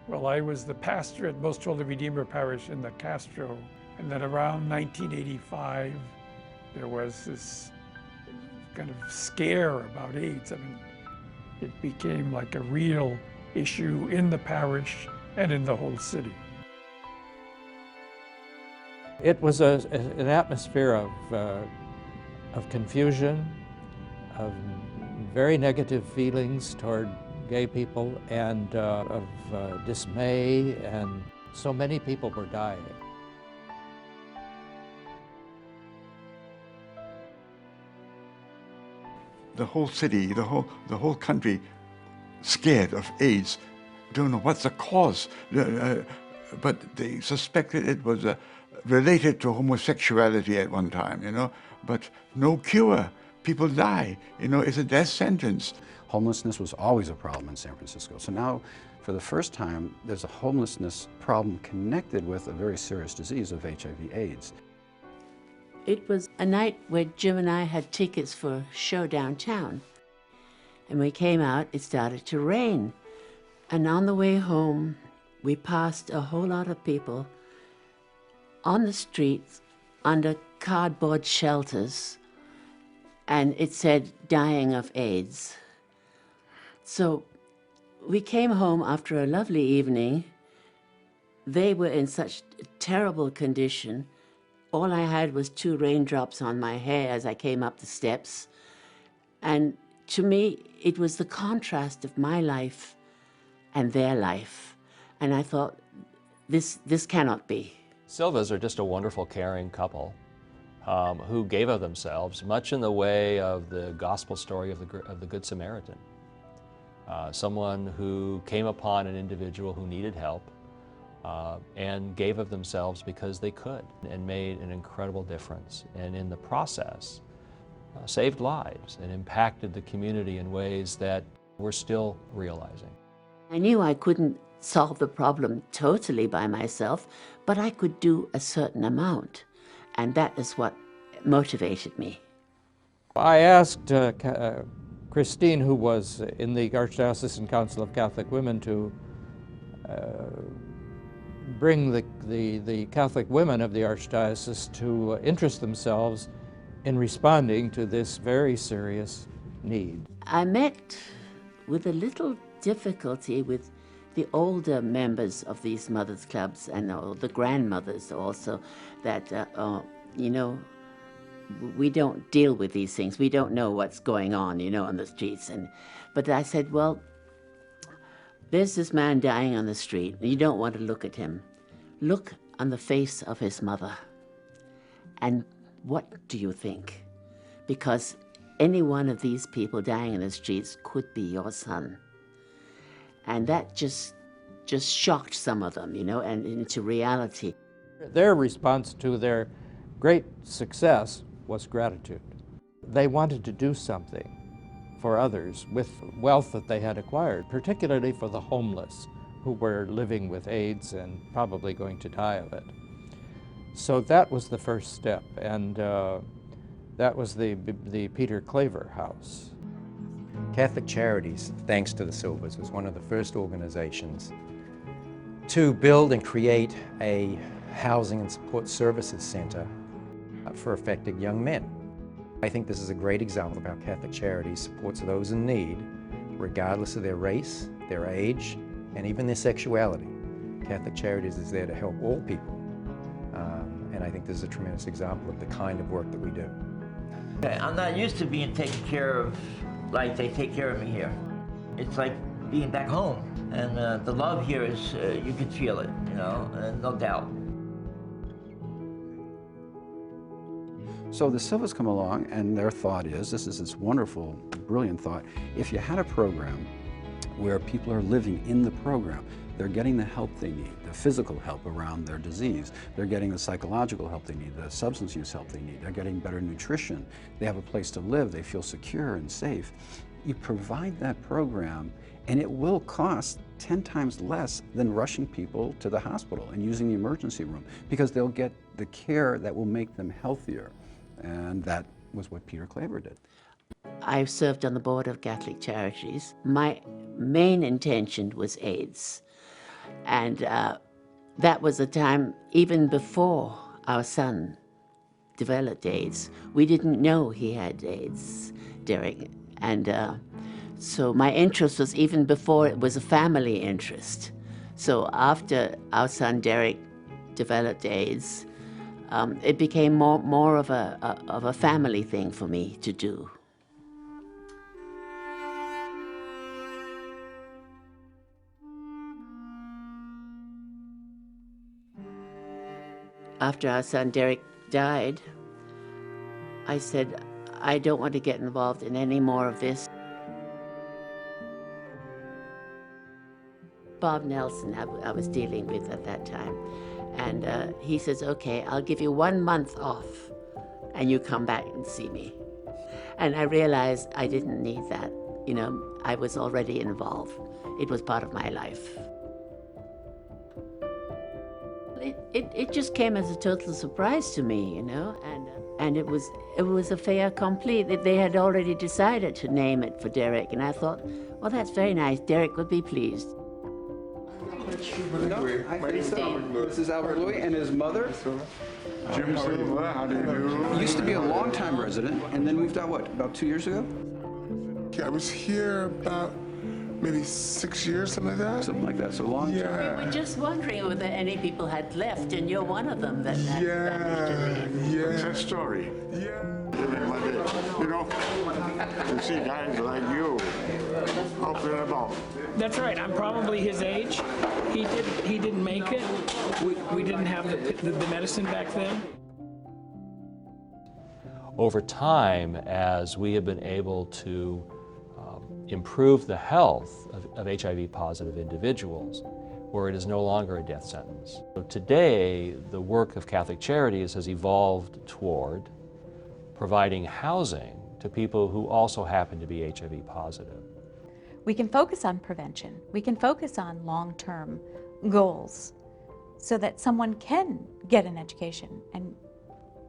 Well, I was the pastor at Most Holy Redeemer Parish in the Castro, and then around 1985, there was this kind of scare about AIDS. I mean, it became like a real issue in the parish and in the whole city. It was an atmosphere of confusion, of very negative feelings toward gay people, and of dismay, and so many people were dying. The whole city, the whole country scared of AIDS. Don't know what's the cause, but they suspected it was related to homosexuality at one time, you know, but no cure. People die, you know, it's a death sentence. Homelessness was always a problem in San Francisco. So now, for the first time, there's a homelessness problem connected with a very serious disease of HIV/AIDS. It was a night where Jim and I had tickets for a show downtown. And we came out, it started to rain. And on the way home, we passed a whole lot of people on the streets under cardboard shelters, and it said, dying of AIDS. So we came home after a lovely evening. They were in such terrible condition. All I had was 2 raindrops on my hair as I came up the steps. And to me, it was the contrast of my life and their life. And I thought, this cannot be. Silvas are just a wonderful, caring couple who gave of themselves, much in the way of the gospel story of the Good Samaritan. Someone who came upon an individual who needed help and gave of themselves because they could, and made an incredible difference. And in the process, saved lives and impacted the community in ways that we're still realizing. I knew I couldn't solve the problem totally by myself, but I could do a certain amount, and that is what motivated me. I asked Kristine, who was in the Archdiocesan Council of Catholic Women, to bring the Catholic women of the Archdiocese to interest themselves in responding to this very serious need. I met with a little difficulty with the older members of these mothers' clubs, and the grandmothers also, that, you know, we don't deal with these things. We don't know what's going on, you know, on the streets. But I said, well, there's this man dying on the street, and you don't want to look at him. Look on the face of his mother. And what do you think? Because any one of these people dying in the streets could be your son. And that just shocked some of them, you know, and into reality. Their response to their great success was gratitude. They wanted to do something for others with wealth that they had acquired, particularly for the homeless who were living with AIDS and probably going to die of it. So that was the first step, and that was the Peter Claver House. Catholic Charities, thanks to the Silvas, was one of the first organizations to build and create a housing and support services center for affected young men. I think this is a great example of how Catholic Charities supports those in need, regardless of their race, their age, and even their sexuality. Catholic Charities is there to help all people, and I think this is a tremendous example of the kind of work that we do. I'm not used to being taken care of like they take care of me here. It's like being back home, and the love here is, you can feel it, you know, no doubt. So the Silvas come along, and their thought is, this is this wonderful, brilliant thought, if you had a program where people are living in the program, they're getting the help they need, the physical help around their disease, they're getting the psychological help they need, the substance use help they need, they're getting better nutrition, they have a place to live, they feel secure and safe. You provide that program, and it will cost 10 times less than rushing people to the hospital and using the emergency room, because they'll get the care that will make them healthier. And that was what Peter Claver did. I've served on the board of Catholic Charities. My main intention was AIDS. And that was a time even before our son developed AIDS. We didn't know he had AIDS, Derek. And so my interest was even before it was a family interest. So after our son Derek developed AIDS, it became more of a family thing for me to do. After our son Derek died, I said, I don't want to get involved in any more of this. Bob Nelson I was dealing with at that time. And he says, okay, I'll give you 1 month off and you come back and see me. And I realized I didn't need that. You know, I was already involved. It was part of my life. It just came as a total surprise to me, you know, and it was a fait accompli. They had already decided to name it for Derek, and I thought, well, that's very nice. Derek would be pleased. This is Albert Louis and his mother. Jim Silva, how do you do? He used to be a long-time resident, and then moved out, what, about 2 years ago? Yeah, I was here about maybe 6 years, something like that. Something like that, so long time. Yeah. We were just wondering whether any people had left, and you're one of them that wished to leave. It's a story. Yeah. You know, to see guys like you out there about. That's right. I'm probably his age. He didn't make it. We didn't have the medicine back then. Over time, as we have been able to improve the health of HIV-positive individuals, where it is no longer a death sentence. So today, the work of Catholic Charities has evolved toward providing housing to people who also happen to be HIV positive. We can focus on prevention. We can focus on long-term goals so that someone can get an education and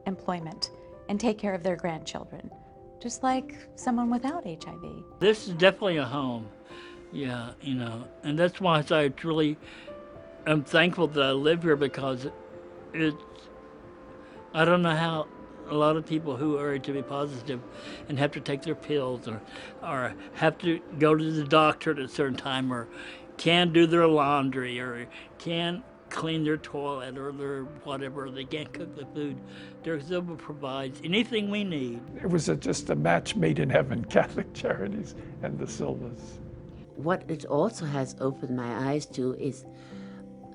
employment and take care of their grandchildren, just like someone without HIV. This is definitely a home, yeah, you know, and that's why I truly am thankful that I live here, because I don't know how a lot of people who are HIV positive and have to take their pills or have to go to the doctor at a certain time, or can't do their laundry, or can't clean their toilet, or their whatever, they can't cook the food. Derek Silva provides anything we need. It was just a match made in heaven, Catholic Charities and the Silvas. What it also has opened my eyes to is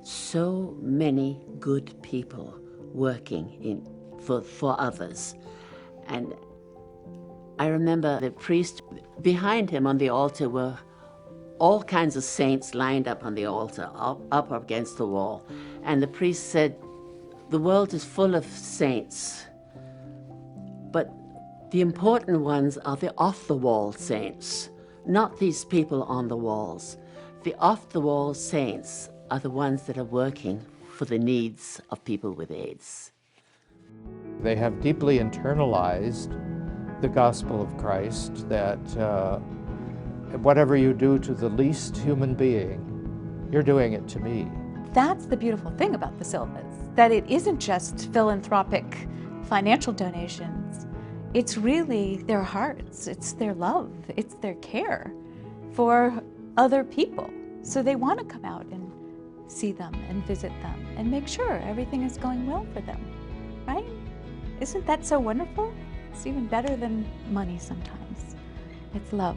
so many good people working for others. And I remember the priest, behind him on the altar were all kinds of saints lined up on the altar, up against the wall. And the priest said, the world is full of saints, but the important ones are the off-the-wall saints, not these people on the walls. The off-the-wall saints are the ones that are working for the needs of people with AIDS. They have deeply internalized the gospel of Christ, that whatever you do to the least human being, you're doing it to me. That's the beautiful thing about the Silvas, that it isn't just philanthropic financial donations. It's really their hearts, it's their love, it's their care for other people. So they want to come out and see them and visit them and make sure everything is going well for them, right? Isn't that so wonderful? It's even better than money sometimes. It's love.